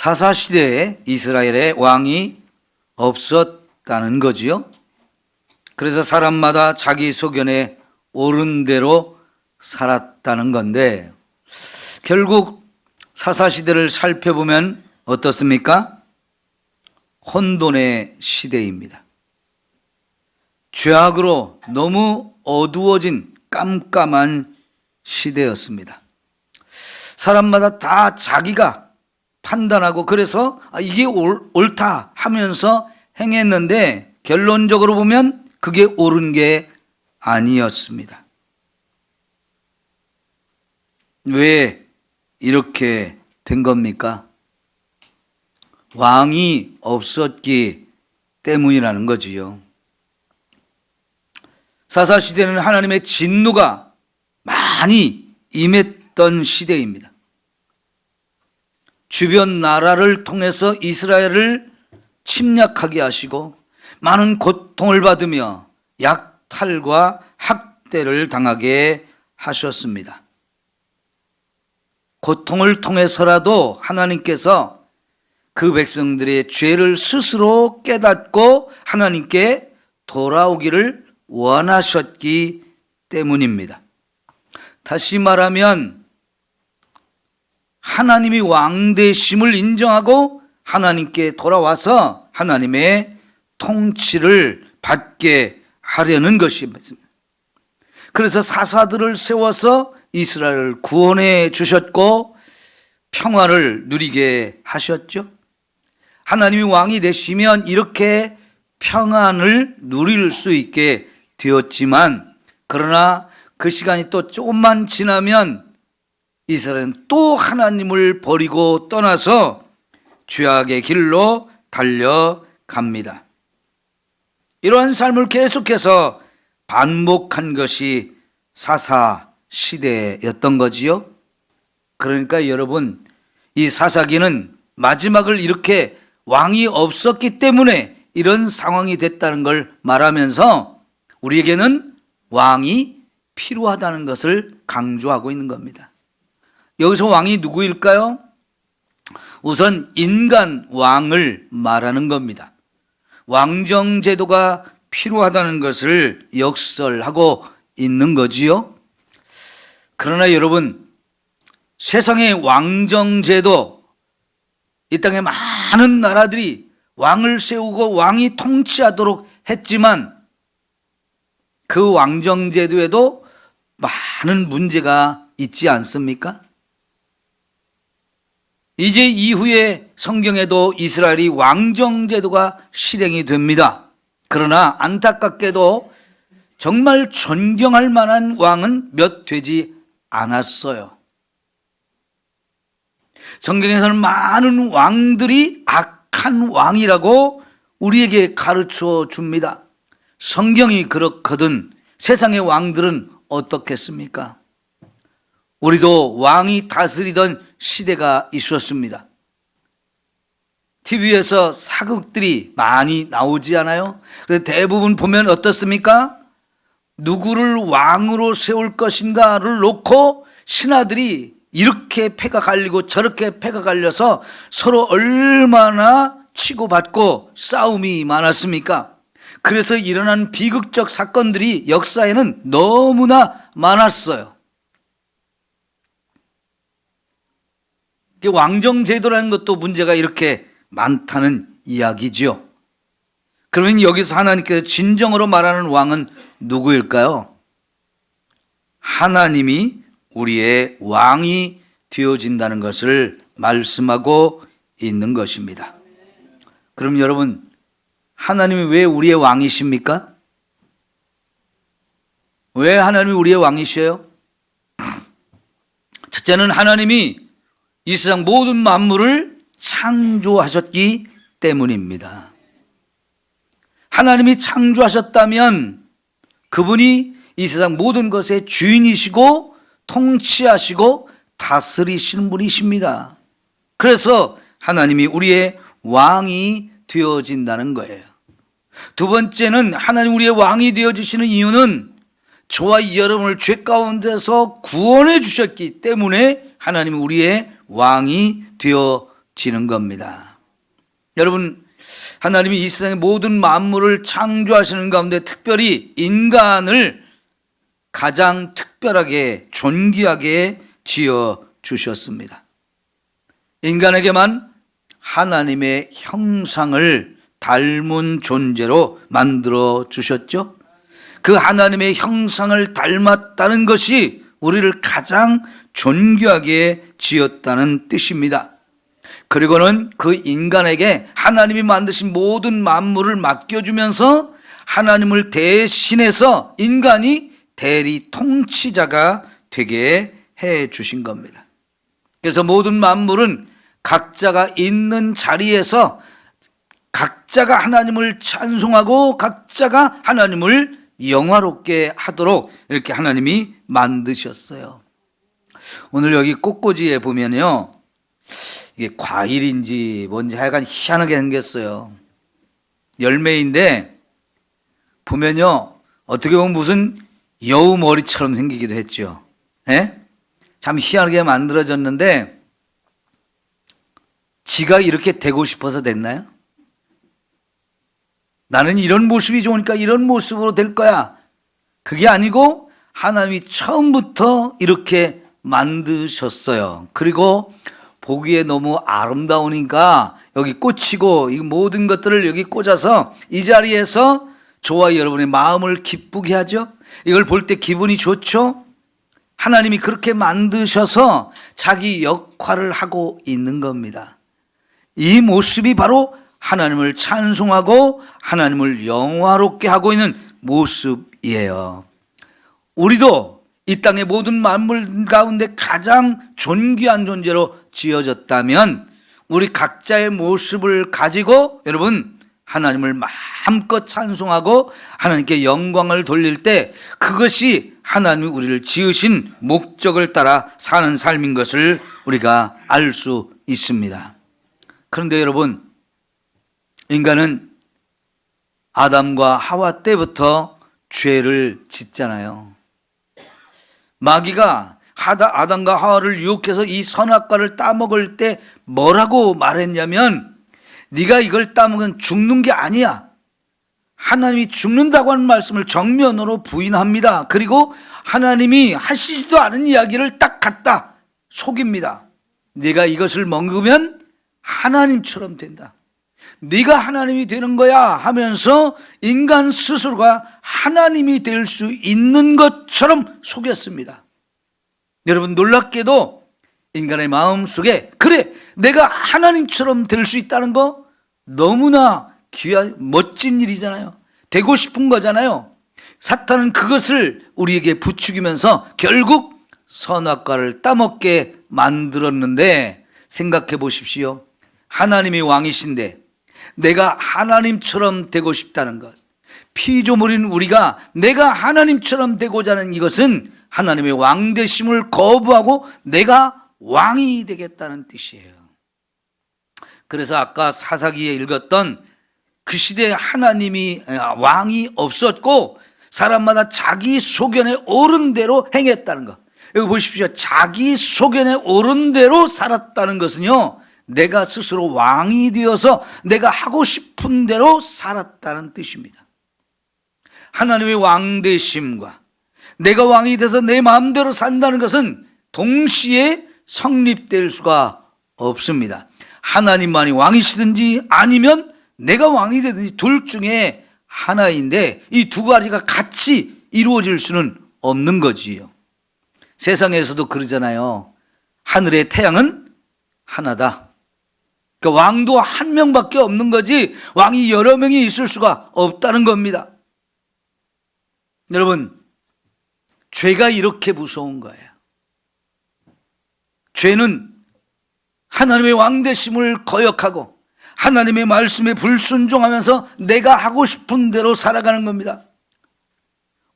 사사시대에 이스라엘의 왕이 없었다는 거지요. 그래서 사람마다 자기 소견에 옳은 대로 살았다는 건데, 결국 사사시대를 살펴보면 어떻습니까? 혼돈의 시대입니다. 죄악으로 너무 어두워진 깜깜한 시대였습니다. 사람마다 다 자기가 판단하고 그래서 이게 옳다 하면서 행했는데 결론적으로 보면 그게 옳은 게 아니었습니다. 왜 이렇게 된 겁니까? 왕이 없었기 때문이라는 거지요. 사사시대는 하나님의 진노가 많이 임했던 시대입니다. 주변 나라를 통해서 이스라엘을 침략하게 하시고 많은 고통을 받으며 약탈과 학대를 당하게 하셨습니다. 고통을 통해서라도 하나님께서 그 백성들의 죄를 스스로 깨닫고 하나님께 돌아오기를 원하셨기 때문입니다. 다시 말하면 하나님이 왕 되심을 인정하고 하나님께 돌아와서 하나님의 통치를 받게 하려는 것입니다. 그래서 사사들을 세워서 이스라엘을 구원해 주셨고 평화를 누리게 하셨죠. 하나님이 왕이 되시면 이렇게 평안을 누릴 수 있게 되었지만, 그러나 그 시간이 또 조금만 지나면 이스라엘은 또 하나님을 버리고 떠나서 죄악의 길로 달려갑니다. 이러한 삶을 계속해서 반복한 것이 사사 시대였던 거지요. 그러니까 여러분, 이 사사기는 마지막을 이렇게 왕이 없었기 때문에 이런 상황이 됐다는 걸 말하면서 우리에게는 왕이 필요하다는 것을 강조하고 있는 겁니다. 여기서 왕이 누구일까요? 우선 인간 왕을 말하는 겁니다. 왕정제도가 필요하다는 것을 역설하고 있는 거지요. 그러나 여러분, 세상의 왕정제도, 이 땅에 많은 나라들이 왕을 세우고 왕이 통치하도록 했지만 그 왕정제도에도 많은 문제가 있지 않습니까? 이제 이후에 성경에도 이스라엘이 왕정제도가 실행이 됩니다. 그러나 안타깝게도 정말 존경할 만한 왕은 몇 되지 않았어요. 성경에서는 많은 왕들이 악한 왕이라고 우리에게 가르쳐 줍니다. 성경이 그렇거든 세상의 왕들은 어떻겠습니까? 우리도 왕이 다스리던 시대가 있었습니다. TV에서 사극들이 많이 나오지 않아요? 그래서 대부분 보면 어떻습니까? 누구를 왕으로 세울 것인가를 놓고 신하들이 이렇게 패가 갈리고 저렇게 패가 갈려서 서로 얼마나 치고받고 싸움이 많았습니까? 그래서 일어난 비극적 사건들이 역사에는 너무나 많았어요. 왕정제도라는 것도 문제가 이렇게 많다는 이야기죠. 그러면 여기서 하나님께서 진정으로 말하는 왕은 누구일까요? 하나님이 우리의 왕이 되어진다는 것을 말씀하고 있는 것입니다. 그럼 여러분, 하나님이 왜 우리의 왕이십니까? 왜 하나님이 우리의 왕이셔요? 첫째는 하나님이 이 세상 모든 만물을 창조하셨기 때문입니다. 하나님이 창조하셨다면 그분이 이 세상 모든 것의 주인이시고 통치하시고 다스리시는 분이십니다. 그래서 하나님이 우리의 왕이 되어진다는 거예요. 두 번째는 하나님 우리의 왕이 되어주시는 이유는 저와 여러분을 죄 가운데서 구원해 주셨기 때문에 하나님이 우리의 왕이 되어 지는 겁니다. 여러분, 하나님이 이 세상의 모든 만물을 창조하시는 가운데 특별히 인간을 가장 특별하게 존귀하게 지어 주셨습니다. 인간에게만 하나님의 형상을 닮은 존재로 만들어 주셨죠. 그 하나님의 형상을 닮았다는 것이 우리를 가장 존귀하게 지었다는 뜻입니다. 그리고는 그 인간에게 하나님이 만드신 모든 만물을 맡겨주면서 하나님을 대신해서 인간이 대리 통치자가 되게 해 주신 겁니다. 그래서 모든 만물은 각자가 있는 자리에서 각자가 하나님을 찬송하고 각자가 하나님을 영화롭게 하도록 이렇게 하나님이 만드셨어요. 오늘 여기 꽃꽂이에 보면요, 이게 과일인지 뭔지 하여간 희한하게 생겼어요. 열매인데 보면요, 어떻게 보면 무슨 여우 머리처럼 생기기도 했죠. 예? 참 희한하게 만들어졌는데 지가 이렇게 되고 싶어서 됐나요? 나는 이런 모습이 좋으니까 이런 모습으로 될 거야. 그게 아니고 하나님이 처음부터 이렇게 만드셨어요. 그리고 보기에 너무 아름다우니까 여기 꽂히고 이 모든 것들을 여기 꽂아서 이 자리에서 저와 여러분의 마음을 기쁘게 하죠. 이걸 볼 때 기분이 좋죠. 하나님이 그렇게 만드셔서 자기 역할을 하고 있는 겁니다. 이 모습이 바로 하나님을 찬송하고 하나님을 영화롭게 하고 있는 모습이에요. 우리도 이 땅의 모든 만물 가운데 가장 존귀한 존재로 지어졌다면 우리 각자의 모습을 가지고 여러분 하나님을 마음껏 찬송하고 하나님께 영광을 돌릴 때 그것이 하나님이 우리를 지으신 목적을 따라 사는 삶인 것을 우리가 알 수 있습니다. 그런데 여러분, 인간은 아담과 하와 때부터 죄를 짓잖아요. 마귀가 아담과 하와를 유혹해서 이 선악과를 따먹을 때 뭐라고 말했냐면 네가 이걸 따먹으면 죽는 게 아니야. 하나님이 죽는다고 하는 말씀을 정면으로 부인합니다. 그리고 하나님이 하시지도 않은 이야기를 딱 갖다 속입니다. 네가 이것을 먹으면 하나님처럼 된다. 네가 하나님이 되는 거야 하면서 인간 스스로가 하나님이 될 수 있는 것처럼 속였습니다. 여러분, 놀랍게도 인간의 마음속에 그래 내가 하나님처럼 될 수 있다는 거 너무나 귀한 멋진 일이잖아요. 되고 싶은 거잖아요. 사탄은 그것을 우리에게 부추기면서 결국 선악과를 따먹게 만들었는데 생각해 보십시오. 하나님이 왕이신데 내가 하나님처럼 되고 싶다는 것, 피조물인 우리가 내가 하나님처럼 되고자 하는 이것은 하나님의 왕되심을 거부하고 내가 왕이 되겠다는 뜻이에요. 그래서 아까 사사기에 읽었던 그 시대에 하나님이 왕이 없었고 사람마다 자기 소견에 오른 대로 행했다는 것. 여기 보십시오. 자기 소견에 오른 대로 살았다는 것은요, 내가 스스로 왕이 되어서 내가 하고 싶은 대로 살았다는 뜻입니다. 하나님의 왕되심과 내가 왕이 돼서 내 마음대로 산다는 것은 동시에 성립될 수가 없습니다. 하나님만이 왕이시든지 아니면 내가 왕이 되든지 둘 중에 하나인데 이 두 가지가 같이 이루어질 수는 없는 거지요. 세상에서도 그러잖아요. 하늘의 태양은 하나다. 그러니까 왕도 한 명밖에 없는 거지 왕이 여러 명이 있을 수가 없다는 겁니다. 여러분, 죄가 이렇게 무서운 거예요. 죄는 하나님의 왕되심을 거역하고 하나님의 말씀에 불순종하면서 내가 하고 싶은 대로 살아가는 겁니다.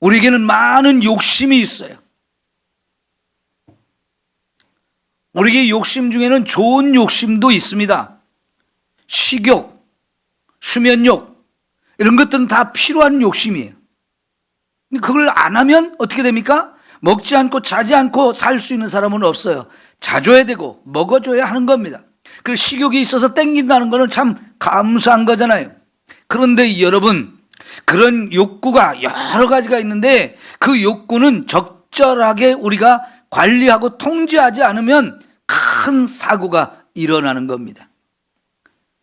우리에게는 많은 욕심이 있어요. 우리에게 욕심 중에는 좋은 욕심도 있습니다. 식욕, 수면욕, 이런 것들은 다 필요한 욕심이에요. 그걸 안 하면 어떻게 됩니까? 먹지 않고 자지 않고 살 수 있는 사람은 없어요. 자줘야 되고 먹어줘야 하는 겁니다. 그 식욕이 있어서 땡긴다는 것은 참 감사한 거잖아요. 그런데 여러분, 그런 욕구가 여러 가지가 있는데 그 욕구는 적절하게 우리가 관리하고 통제하지 않으면 큰 사고가 일어나는 겁니다.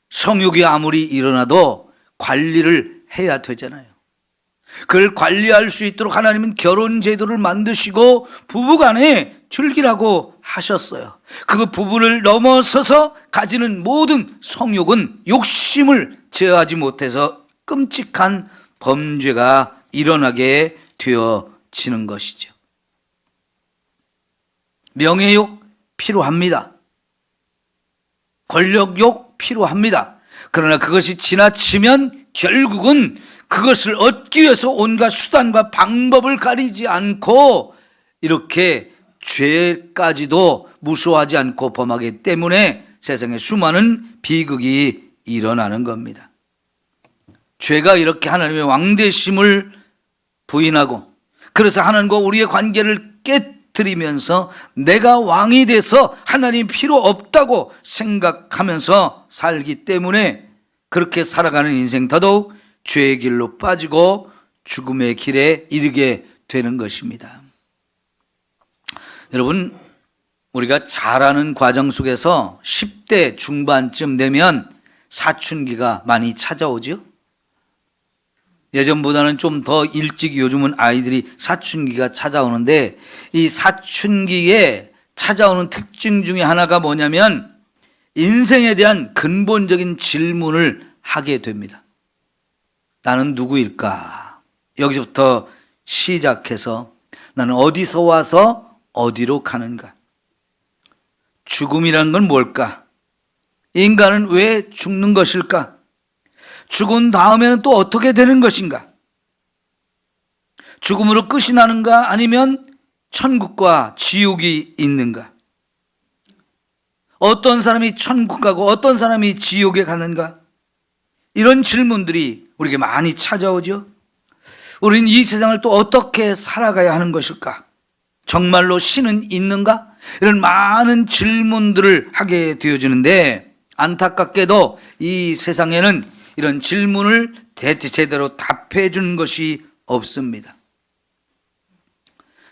성욕이 아무리 일어나도 관리를 해야 되잖아요. 그걸 관리할 수 있도록 하나님은 결혼 제도를 만드시고 부부간에 즐기라고 하셨어요. 그 부부를 넘어서서 가지는 모든 성욕은 욕심을 제어하지 못해서 끔찍한 범죄가 일어나게 되어지는 것이죠. 명예욕 필요합니다. 권력욕 필요합니다. 그러나 그것이 지나치면 결국은 그것을 얻기 위해서 온갖 수단과 방법을 가리지 않고 이렇게 죄까지도 무서워하지 않고 범하기 때문에 세상에 수많은 비극이 일어나는 겁니다. 죄가 이렇게 하나님의 왕되심을 부인하고 그래서 하나님과 우리의 관계를 깨뜨리면서 내가 왕이 돼서 하나님 필요 없다고 생각하면서 살기 때문에 그렇게 살아가는 인생 더더욱 죄의 길로 빠지고 죽음의 길에 이르게 되는 것입니다. 여러분, 우리가 자라는 과정 속에서 10대 중반쯤 되면 사춘기가 많이 찾아오죠. 예전보다는 좀 더 일찍 요즘은 아이들이 사춘기가 찾아오는데 이 사춘기에 찾아오는 특징 중에 하나가 뭐냐면 인생에 대한 근본적인 질문을 하게 됩니다. 나는 누구일까? 여기서부터 시작해서 나는 어디서 와서 어디로 가는가? 죽음이란 건 뭘까? 인간은 왜 죽는 것일까? 죽은 다음에는 또 어떻게 되는 것인가? 죽음으로 끝이 나는가? 아니면 천국과 지옥이 있는가? 어떤 사람이 천국 가고 어떤 사람이 지옥에 가는가? 이런 질문들이 우리에게 많이 찾아오죠. 우리는 이 세상을 또 어떻게 살아가야 하는 것일까? 정말로 신은 있는가? 이런 많은 질문들을 하게 되어지는데 안타깝게도 이 세상에는 이런 질문을 제대로 답해 주는 것이 없습니다.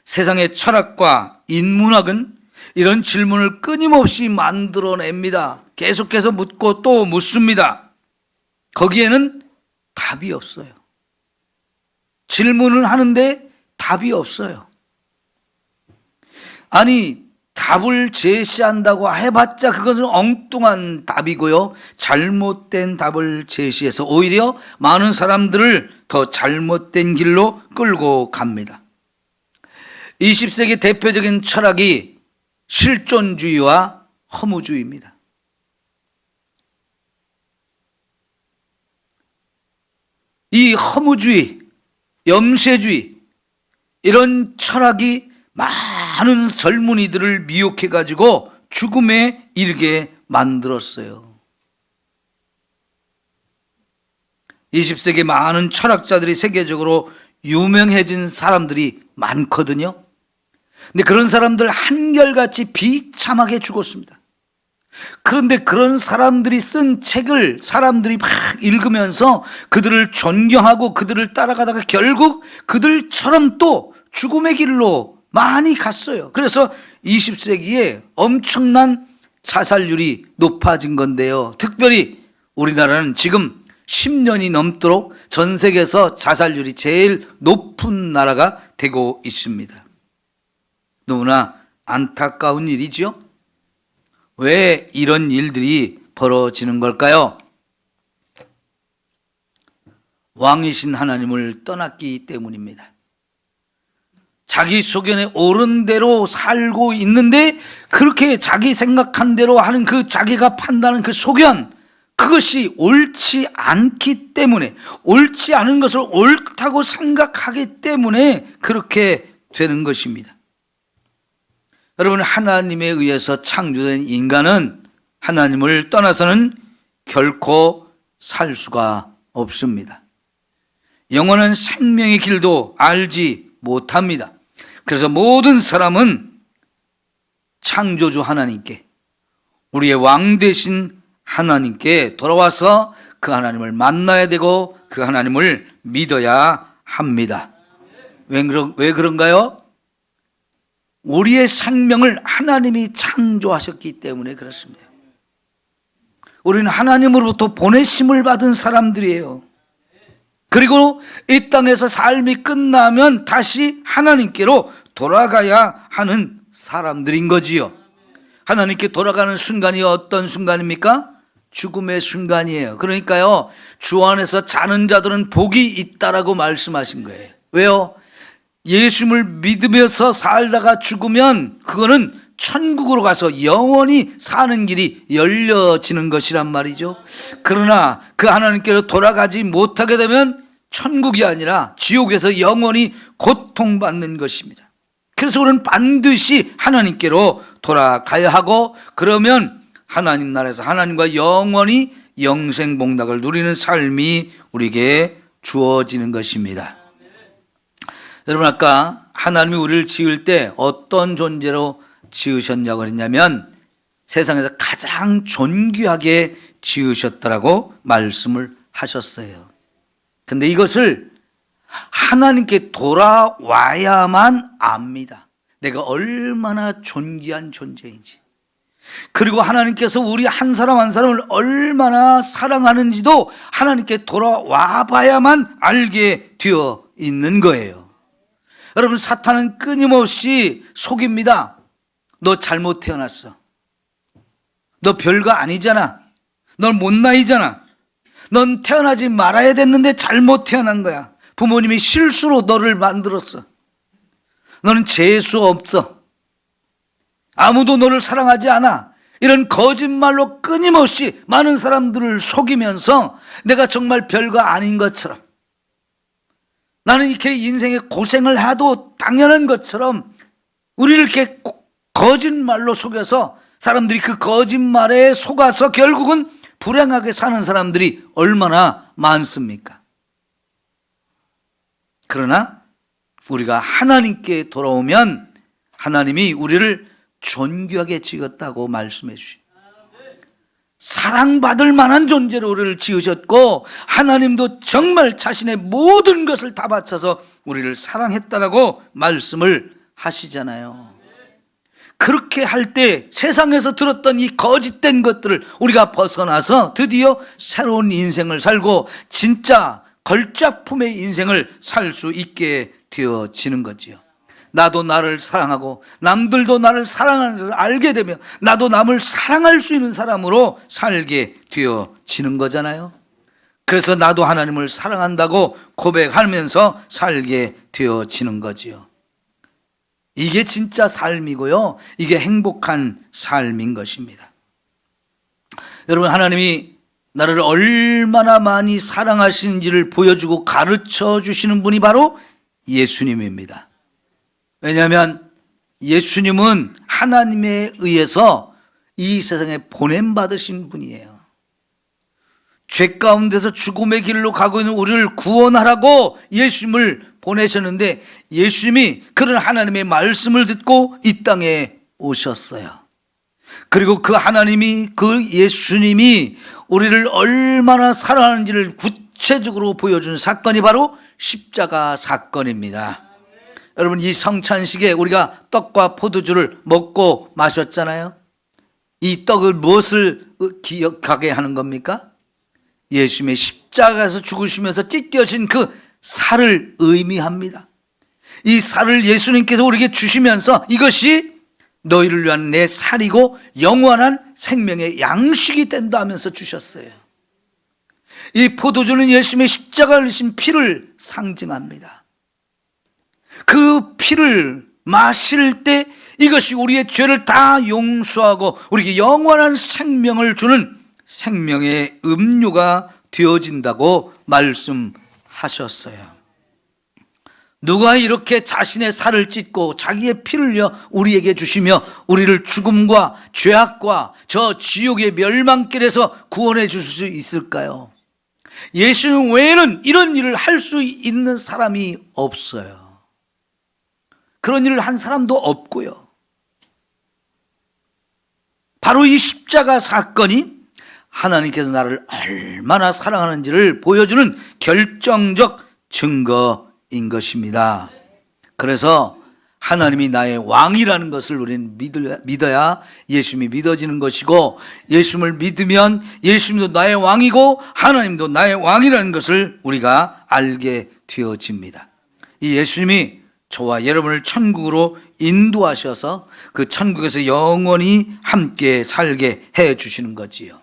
세상의 철학과 인문학은 이런 질문을 끊임없이 만들어냅니다. 계속해서 묻고 또 묻습니다. 거기에는 답이 없어요. 질문을 하는데 답이 없어요. 아니, 답을 제시한다고 해봤자 그것은 엉뚱한 답이고요. 잘못된 답을 제시해서 오히려 많은 사람들을 더 잘못된 길로 끌고 갑니다. 20세기 대표적인 철학이 실존주의와 허무주의입니다. 이 허무주의, 염세주의 이런 철학이 많은 젊은이들을 미혹해가지고 죽음에 이르게 만들었어요. 20세기 많은 철학자들이 세계적으로 유명해진 사람들이 많거든요. 근데 그런 사람들 한결같이 비참하게 죽었습니다. 그런데 그런 사람들이 쓴 책을 사람들이 막 읽으면서 그들을 존경하고 그들을 따라가다가 결국 그들처럼 또 죽음의 길로 많이 갔어요. 그래서 20세기에 엄청난 자살률이 높아진 건데요. 특별히 우리나라는 지금 10년이 넘도록 전 세계에서 자살률이 제일 높은 나라가 되고 있습니다. 너무나 안타까운 일이죠. 왜 이런 일들이 벌어지는 걸까요? 왕이신 하나님을 떠났기 때문입니다. 자기 소견에 옳은 대로 살고 있는데 그렇게 자기 생각한 대로 하는 그 자기가 판단하는 그 소견, 그것이 옳지 않기 때문에, 옳지 않은 것을 옳다고 생각하기 때문에 그렇게 되는 것입니다. 여러분, 하나님에 의해서 창조된 인간은 하나님을 떠나서는 결코 살 수가 없습니다. 영원한 생명의 길도 알지 못합니다. 그래서 모든 사람은 창조주 하나님께 우리의 왕 되신 하나님께 돌아와서 그 하나님을 만나야 되고 그 하나님을 믿어야 합니다. 왜 그런가요? 우리의 생명을 하나님이 창조하셨기 때문에 그렇습니다. 우리는 하나님으로부터 보내심을 받은 사람들이에요. 그리고 이 땅에서 삶이 끝나면 다시 하나님께로 돌아가야 하는 사람들인 거지요. 하나님께 돌아가는 순간이 어떤 순간입니까? 죽음의 순간이에요. 그러니까요, 주 안에서 자는 자들은 복이 있다라고 말씀하신 거예요. 왜요? 예수님을 믿으면서 살다가 죽으면 그거는 천국으로 가서 영원히 사는 길이 열려지는 것이란 말이죠. 그러나 그 하나님께로 돌아가지 못하게 되면 천국이 아니라 지옥에서 영원히 고통받는 것입니다. 그래서 우리는 반드시 하나님께로 돌아가야 하고, 그러면 하나님 나라에서 하나님과 영원히 영생복락을 누리는 삶이 우리에게 주어지는 것입니다. 여러분, 아까 하나님이 우리를 지을 때 어떤 존재로 지으셨냐고 했냐면 세상에서 가장 존귀하게 지으셨다라고 말씀을 하셨어요. 근데 이것을 하나님께 돌아와야만 압니다. 내가 얼마나 존귀한 존재인지, 그리고 하나님께서 우리 한 사람 한 사람을 얼마나 사랑하는지도 하나님께 돌아와 봐야만 알게 되어 있는 거예요. 여러분, 사탄은 끊임없이 속입니다. 너 잘못 태어났어. 너 별거 아니잖아. 넌 못나이잖아. 넌 태어나지 말아야 됐는데 잘못 태어난 거야. 부모님이 실수로 너를 만들었어. 너는 재수 없어. 아무도 너를 사랑하지 않아. 이런 거짓말로 끊임없이 많은 사람들을 속이면서 내가 정말 별거 아닌 것처럼, 나는 이렇게 인생에 고생을 해도 당연한 것처럼 우리를 이렇게 거짓말로 속여서 사람들이 그 거짓말에 속아서 결국은 불행하게 사는 사람들이 얼마나 많습니까? 그러나 우리가 하나님께 돌아오면 하나님이 우리를 존귀하게 지었다고 말씀해 주십니다. 사랑받을 만한 존재로 우리를 지으셨고, 하나님도 정말 자신의 모든 것을 다 바쳐서 우리를 사랑했다라고 말씀을 하시잖아요. 그렇게 할 때 세상에서 들었던 이 거짓된 것들을 우리가 벗어나서 드디어 새로운 인생을 살고 진짜 걸작품의 인생을 살 수 있게 되어지는 거지요. 나도 나를 사랑하고 남들도 나를 사랑하는 것을 알게 되면 나도 남을 사랑할 수 있는 사람으로 살게 되어지는 거잖아요. 그래서 나도 하나님을 사랑한다고 고백하면서 살게 되어지는 거지요. 이게 진짜 삶이고요, 이게 행복한 삶인 것입니다. 여러분, 하나님이 나를 얼마나 많이 사랑하시는지를 보여주고 가르쳐 주시는 분이 바로 예수님입니다. 왜냐하면 예수님은 하나님에 의해서 이 세상에 보냄받으신 분이에요. 죄 가운데서 죽음의 길로 가고 있는 우리를 구원하라고 예수님을 보내셨는데, 예수님이 그런 하나님의 말씀을 듣고 이 땅에 오셨어요. 그리고 그 하나님이, 그 예수님이 우리를 얼마나 사랑하는지를 구체적으로 보여준 사건이 바로 십자가 사건입니다. 여러분, 이 성찬식에 우리가 떡과 포도주를 먹고 마셨잖아요. 이 떡을 무엇을 기억하게 하는 겁니까? 예수님의 십자가에서 죽으시면서 찢겨진 그 살을 의미합니다. 이 살을 예수님께서 우리에게 주시면서 이것이 너희를 위한 내 살이고 영원한 생명의 양식이 된다 하면서 주셨어요. 이 포도주는 예수님의 십자가를 흘리신 피를 상징합니다. 그 피를 마실 때 이것이 우리의 죄를 다 용서하고 우리에게 영원한 생명을 주는 생명의 음료가 되어진다고 말씀하셨어요. 누가 이렇게 자신의 살을 찢고 자기의 피를 흘려 우리에게 주시며 우리를 죽음과 죄악과 저 지옥의 멸망길에서 구원해 주실 수 있을까요? 예수님 외에는 이런 일을 할 수 있는 사람이 없어요. 그런 일을 한 사람도 없고요. 바로 이 십자가 사건이 하나님께서 나를 얼마나 사랑하는지를 보여주는 결정적 증거인 것입니다. 그래서 하나님이 나의 왕이라는 것을 우리는 믿어야 예수님이 믿어지는 것이고, 예수님을 믿으면 예수님도 나의 왕이고 하나님도 나의 왕이라는 것을 우리가 알게 되어집니다. 이 예수님이 저와 여러분을 천국으로 인도하셔서 그 천국에서 영원히 함께 살게 해 주시는 거지요.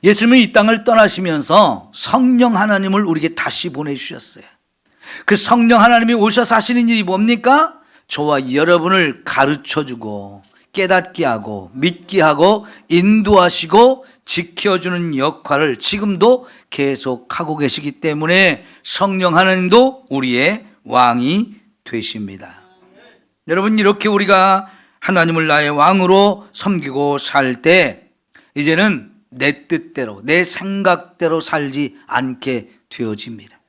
예수님이 이 땅을 떠나시면서 성령 하나님을 우리에게 다시 보내주셨어요. 그 성령 하나님이 오셔서 하시는 일이 뭡니까? 저와 여러분을 가르쳐주고 깨닫게 하고 믿게 하고 인도하시고 지켜주는 역할을 지금도 계속하고 계시기 때문에 성령 하나님도 우리의 왕이 되십니다. 여러분, 이렇게 우리가 하나님을 나의 왕으로 섬기고 살 때 이제는 내 뜻대로 내 생각대로 살지 않게 되어집니다.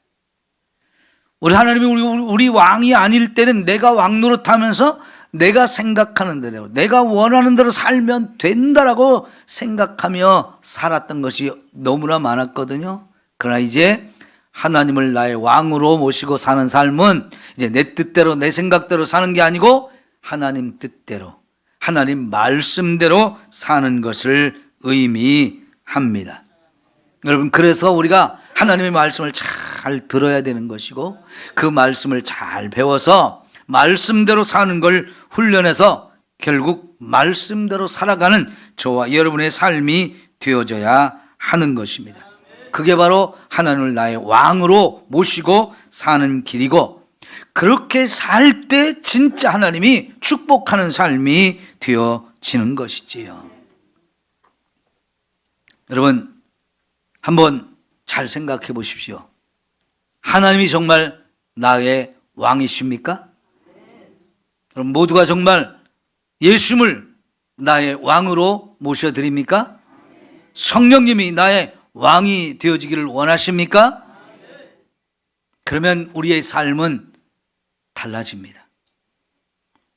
우리 하나님이 우리 왕이 아닐 때는 내가 왕 노릇하면서 내가 생각하는 대로 내가 원하는 대로 살면 된다라고 생각하며 살았던 것이 너무나 많았거든요. 그러나 이제 하나님을 나의 왕으로 모시고 사는 삶은 이제 내 뜻대로 내 생각대로 사는 게 아니고 하나님 뜻대로 하나님 말씀대로 사는 것을 의미합니다. 여러분, 그래서 우리가 하나님의 말씀을 잘 들어야 되는 것이고 그 말씀을 잘 배워서 말씀대로 사는 걸 훈련해서 결국 말씀대로 살아가는 저와 여러분의 삶이 되어져야 하는 것입니다. 그게 바로 하나님을 나의 왕으로 모시고 사는 길이고, 그렇게 살 때 진짜 하나님이 축복하는 삶이 되어지는 것이지요. 여러분, 한번 잘 생각해 보십시오. 하나님이 정말 나의 왕이십니까? 그럼 모두가 정말 예수님을 나의 왕으로 모셔드립니까? 성령님이 나의 왕이 되어지기를 원하십니까? 그러면 우리의 삶은 달라집니다.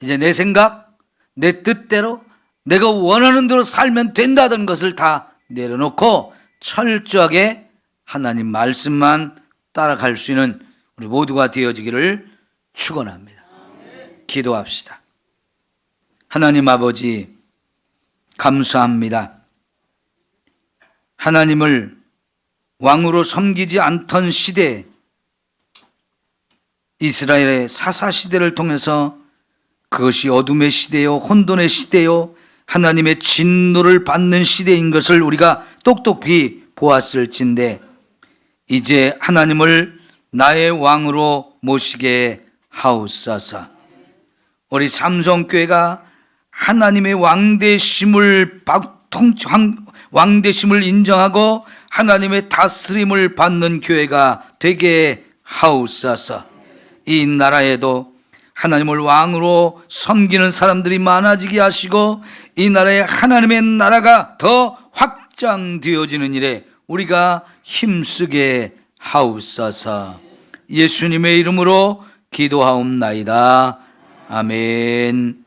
이제 내 생각, 내 뜻대로 내가 원하는 대로 살면 된다던 것을 다 내려놓고 철저하게 하나님 말씀만 따라갈 수 있는 우리 모두가 되어지기를 축원합니다. 기도합시다. 하나님 아버지, 감사합니다. 하나님을 왕으로 섬기지 않던 시대, 이스라엘의 사사시대를 통해서 그것이 어둠의 시대요, 혼돈의 시대요, 하나님의 진노를 받는 시대인 것을 우리가 똑똑히 보았을진데, 이제 하나님을 나의 왕으로 모시게 하옵소서. 우리 삼성교회가 하나님의 왕대심을 인정하고 하나님의 다스림을 받는 교회가 되게 하옵소서. 이 나라에도 하나님을 왕으로 섬기는 사람들이 많아지게 하시고 이 나라에 하나님의 나라가 더 확장되어지는 일에 우리가 힘쓰게 하옵소서. 예수님의 이름으로 기도하옵나이다. 아멘.